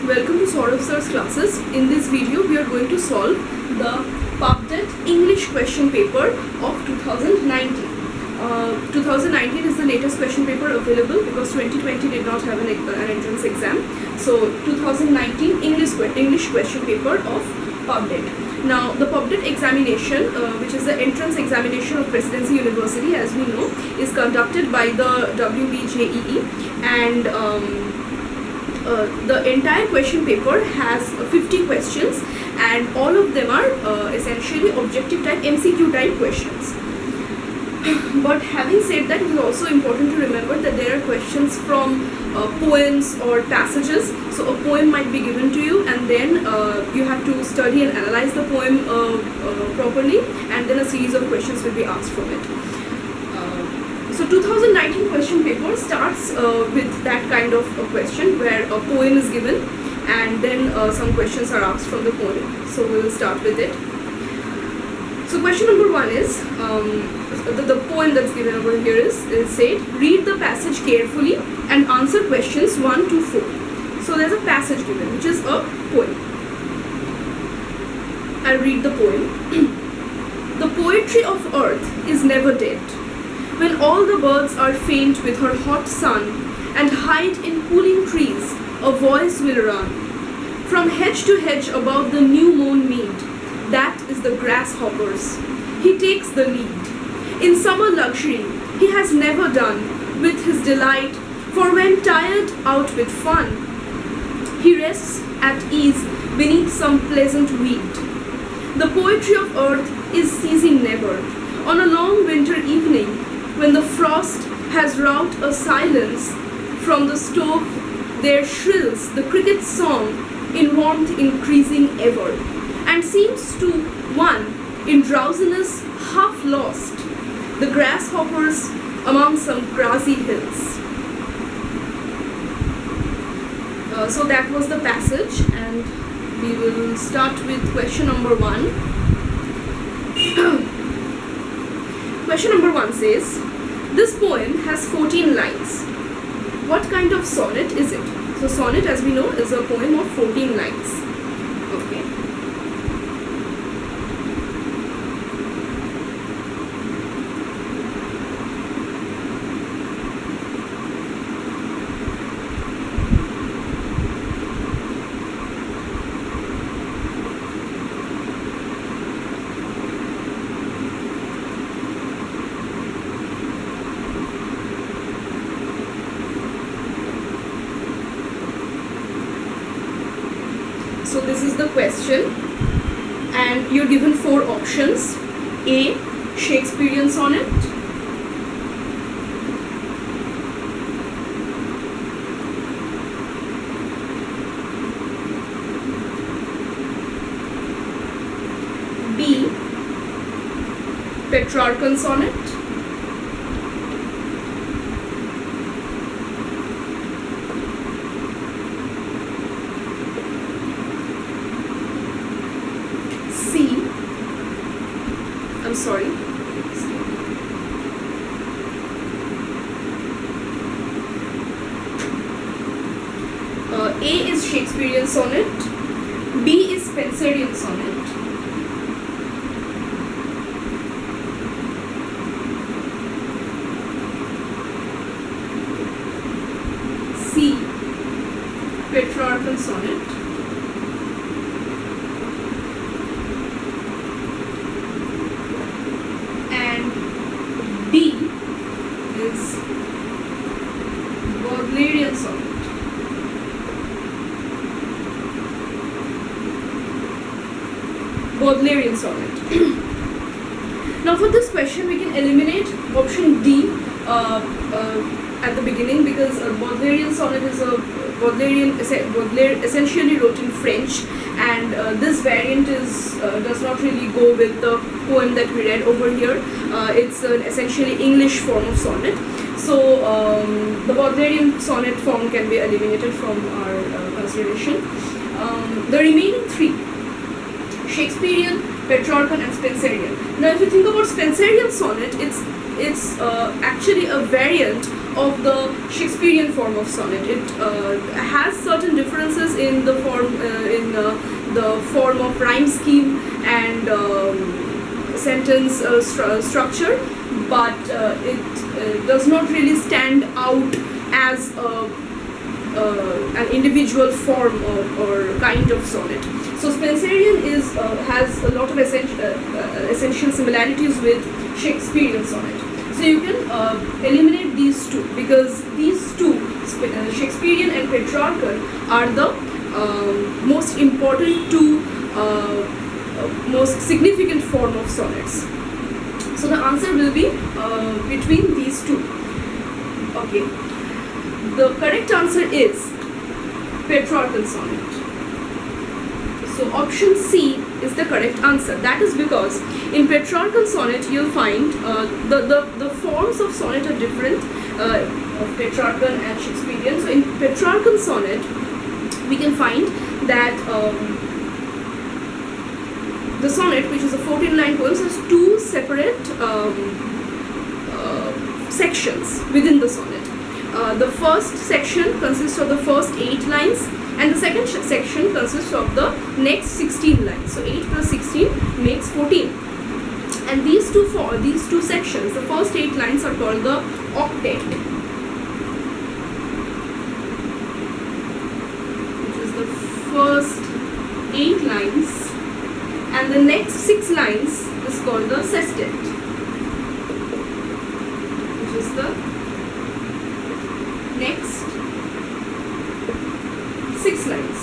Welcome to Saurav Sir's classes. In this video, we are going to solve the PubDet English question paper of 2019. 2019 is the latest question paper available because 2020 did not have an entrance exam. So 2019 English question paper of PubDet. Now the PubDet examination, which is the entrance examination of Presidency University, as we know, is conducted by the WBJEE, and the entire question paper has 50 questions, and all of them are essentially objective type MCQ type questions. But having said that, it is also important to remember that there are questions from poems or passages. So a poem might be given to you, and then you have to study and analyze the poem properly, and then a series of questions will be asked from it. So 2019 question paper starts with that kind of a question where a poem is given, and then some questions are asked from the poem. So we will start with it. So question number 1 is, the poem that's given over here is said, read the passage carefully and answer questions 1 to 4. So there's a passage given, which is a poem. I'll read the poem. The poetry of earth is never dead. When all the birds are faint with her hot sun and hide in cooling trees, a voice will run from hedge to hedge above the new mown mead. That is the grasshopper's. He takes the lead. In summer luxury he has never done with his delight, for when tired out with fun, he rests at ease beneath some pleasant weed. The poetry of earth is ceasing never. On a long winter evening, when the frost has wrought a silence, from the stove there shrills the cricket's song in warmth increasing ever, and seems to one in drowsiness half lost, the grasshoppers among some grassy hills. So that was the passage, and we will start with question number 1. Question number 1 says, this poem has 14 lines. What kind of sonnet is it? So sonnet, as we know, is a poem of 14 lines. Okay. So this is the question, and you're given 4 options. A, Shakespearean sonnet. B, Petrarchan sonnet. Sorry. A is Shakespearean sonnet. B is Spenserian sonnet. C, Petrarchan sonnet. D is Baudelarian sonnet. Baudelarian sonnet. Now for this question we can eliminate option D at the beginning, because Baudelarian sonnet is Baudelaire essentially wrote in French, and this variant does not really go with the poem that we read over here. It's an essentially English form of sonnet. So the Baudelarian sonnet form can be eliminated from our consideration. The remaining 3, Shakespearean, Petrarchan and Spenserian. Now if you think about Spenserian sonnet, it's actually a variant of the Shakespearean form of sonnet. It has certain differences in the form of rhyme scheme and sentence structure, but it does not really stand out as an individual form or kind of sonnet. So Spenserian has a lot of essential similarities with Shakespearean sonnet. So you can eliminate these two, because these two, Shakespearean and Petrarchan, are the most important two, most significant form of sonnets. So the answer will be between these two. Okay. The correct answer is Petrarchan sonnet. So option C is the correct answer. That is because in Petrarchan sonnet you'll find the forms of sonnet are different of Petrarchan and Shakespearean. So in Petrarchan sonnet we can find that the sonnet, which is a 14-line poem, has two separate sections within the sonnet. The first section consists of the first 8 lines, and the second section consists of the next 16 lines. So 8 plus 16 makes 14. And these two sections, the first 8 lines are called the octet, which is the first 8 lines, and the next 6 lines is called the sestet, which is the next 6 lines.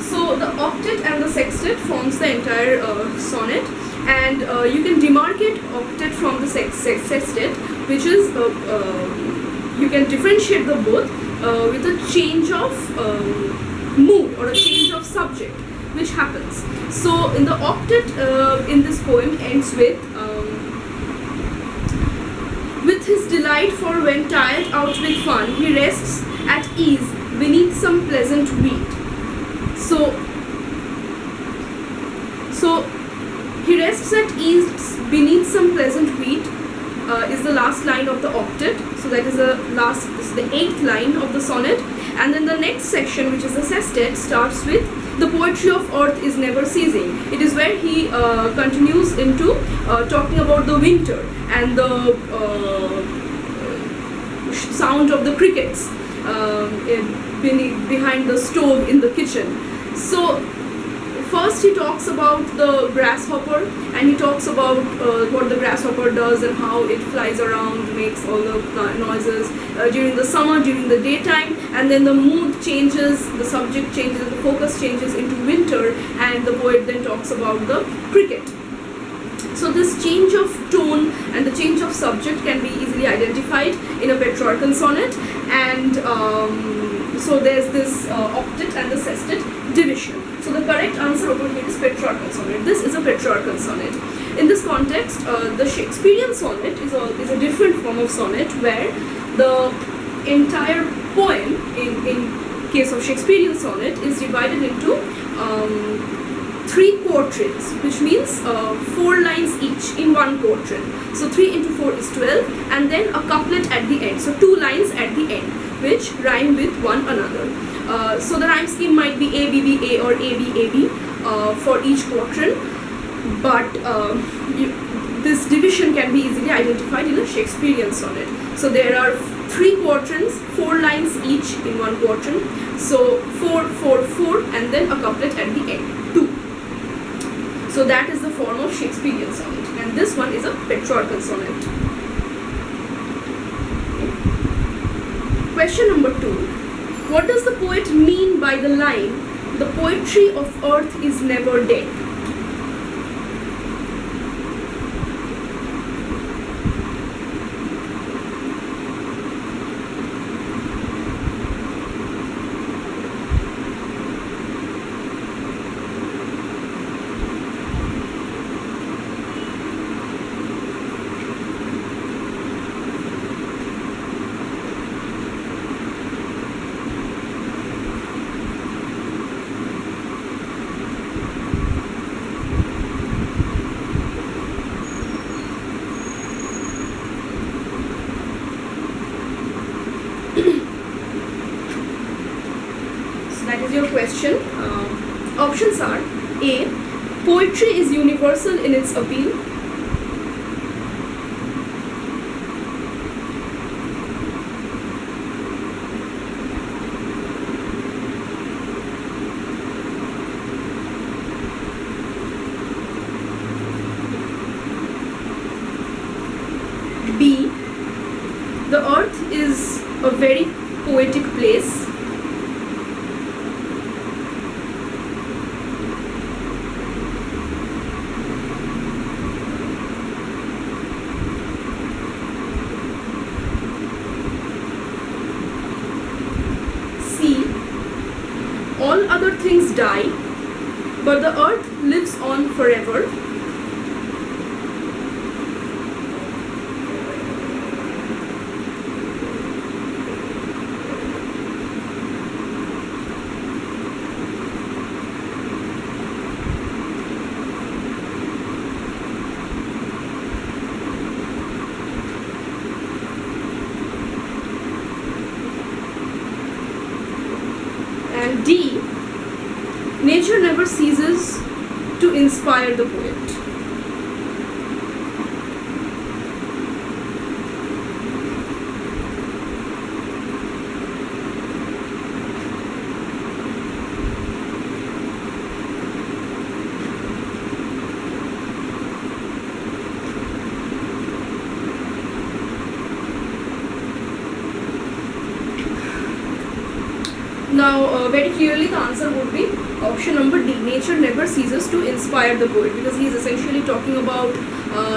So the octet and the sextet forms the entire sonnet, and you can demarcate octet from the sestet, which is you can differentiate the both with a change of mood or a change of subject which happens. So in the octet in this poem ends with his delight, for when tired out with fun, he rests at ease beneath some pleasant weed. So he rests at ease beneath some pleasant weed is the last line of the octet. So that is the 8th line of the sonnet. And then the next section, which is the sestet, starts with the poetry of earth is never ceasing. It is where he continues into talking about the winter and the sound of the crickets behind the stove in the kitchen. So first he talks about the grasshopper, and he talks about what the grasshopper does and how it flies around, makes all the noises during the summer, during the daytime, and then the mood changes, the subject changes, the focus changes into winter, and the poet then talks about the cricket. So this change of tone and the change of subject can be easily identified in a Petrarchan sonnet, and so there's this octet and the sestet division. So the correct answer over here is Petrarchan sonnet. This is a Petrarchan sonnet. In this context, the Shakespearean sonnet is a different form of sonnet, where the entire poem, in case of Shakespearean sonnet, is divided into 3 quatrains, which means 4 lines each in one quatrain. So 3 into 4 is 12, and then a couplet at the end. So 2 lines at the end, which rhyme with one another. So the rhyme scheme might be A, B, B, A, or A, B, A, B for each quatrain, but this division can be easily identified in a Shakespearean sonnet. So there are 3 quatrains, 4 lines each in one quatrain. So 4, 4, 4, and then a couplet at the end, 2. So that is the form of Shakespearean sonnet, and this one is a Petrarchan sonnet. Question number 2. What does the poet mean by the line, "The poetry of earth is never dead"? So that is your question. Options are A. Poetry is universal in its appeal. B. The earth is a very poetic place. C. All other things die, but the earth lives on forever. And D. Nature never ceases to inspire the poet. Now, very clearly the answer would be option number D. Nature never ceases to inspire the poet, because he is essentially talking about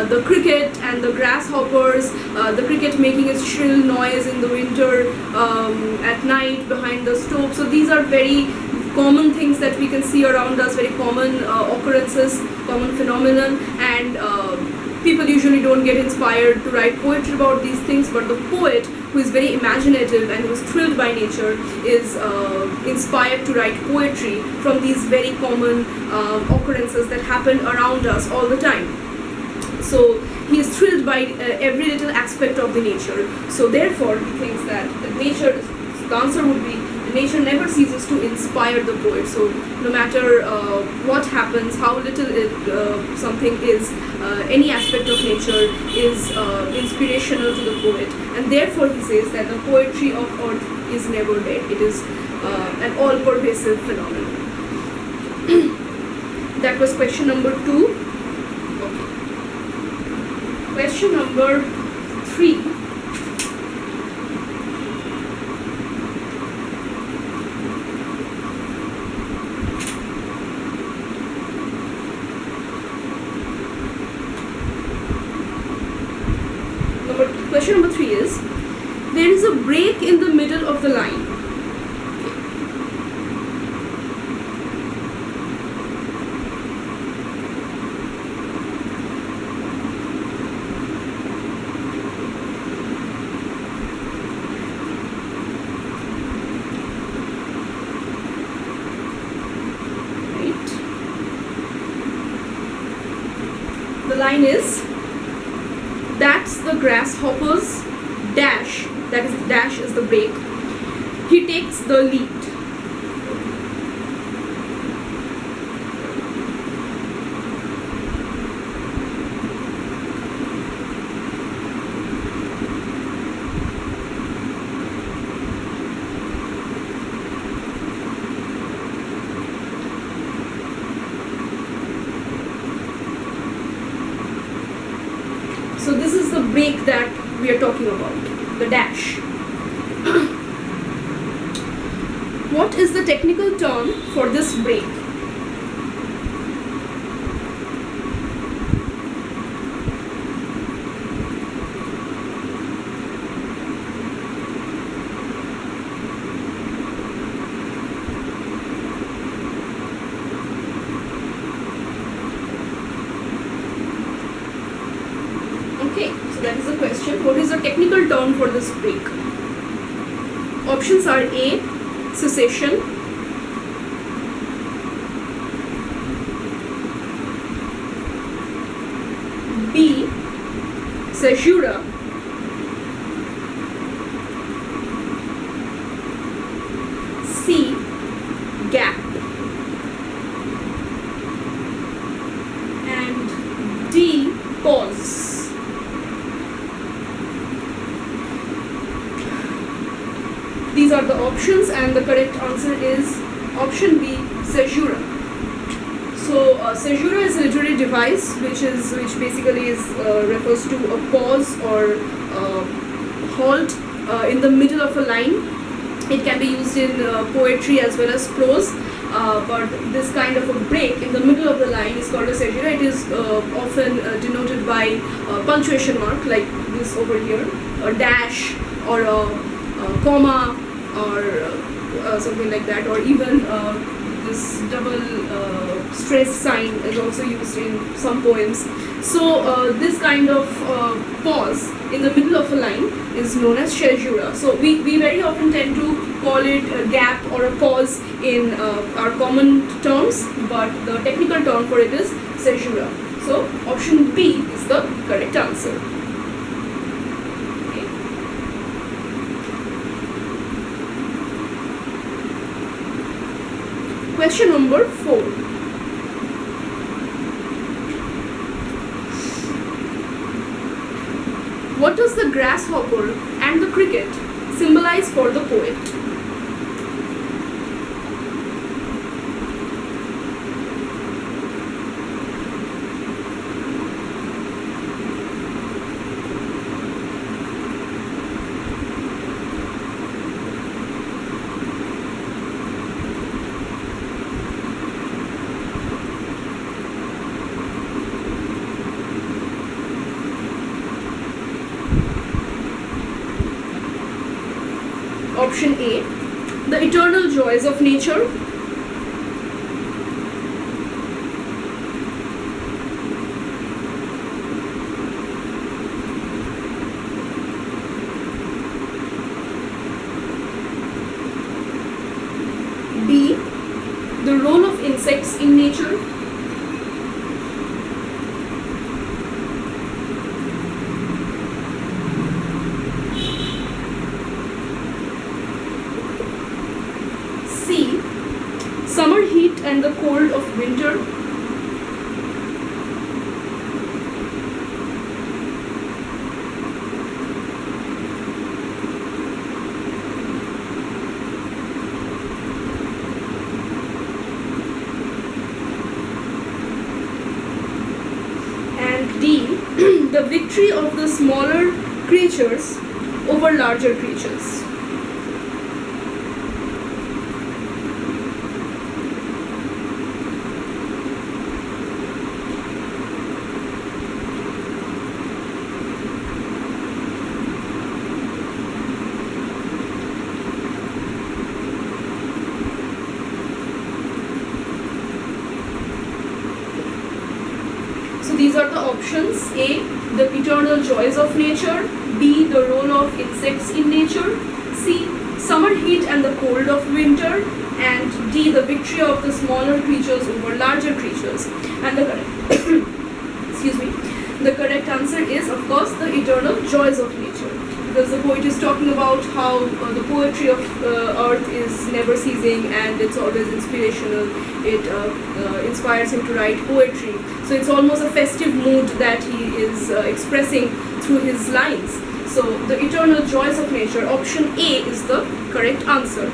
the cricket and the grasshoppers, the cricket making its shrill noise in the winter, at night behind the stove. So these are very common things that we can see around us, very common occurrences, common phenomenon, and people usually don't get inspired to write poetry about these things, but the poet, who is very imaginative and who is thrilled by nature, is inspired to write poetry from these very common occurrences that happen around us all the time. So he is thrilled by every little aspect of the nature. So therefore he thinks that the answer would be nature never ceases to inspire the poet. So no matter what happens, how little something is, any aspect of nature is inspirational to the poet, and therefore he says that the poetry of earth is never dead. It is an all-pervasive phenomenon. That was question number 2. Okay. Question number 3. Question number 3 is, there is a break in the middle of the line. Right. The line is, that's the grasshopper's dash, that is, dash is the break. He takes the lead. So this is the break that we are talking about, the dash. What is the technical term for this break? Okay, so that is the question. What is the technical term for this break? Options are A. Cessation, B. Caesura, These are the options, and the correct answer is option B, caesura. So caesura is a literary device which basically refers to a pause or halt in the middle of a line. It can be used in poetry as well as prose, but this kind of a break in the middle of the line is called a caesura. It is often denoted by a punctuation mark like this over here, a dash or a comma or something like that, or even this double stress sign is also used in some poems. So this kind of pause in the middle of a line is known as caesura. So we very often tend to call it a gap or a pause in our common terms, but the technical term for it is caesura. So option B is the correct answer. Okay. Question number 4. What does the grasshopper and the cricket symbolize for the poet? Option A, the eternal joys of nature. B, the role of insects in nature. C, summer heat and the cold of winter. And D, the victory of the smaller creatures over larger creatures. So these are the options: A, the eternal joys of nature; B, the role of insects in nature; C, summer heat and the cold of winter; and D, the victory of the smaller creatures over larger creatures. And the correct excuse me, the correct answer is, of course, the eternal joys of nature, because the poet is talking about how the poetry of earth is never ceasing and it's always inspirational. It inspires him to write poetry. So it's almost a festive mood that he is expressing through his lines. So the eternal joys of nature, option A, is the correct answer.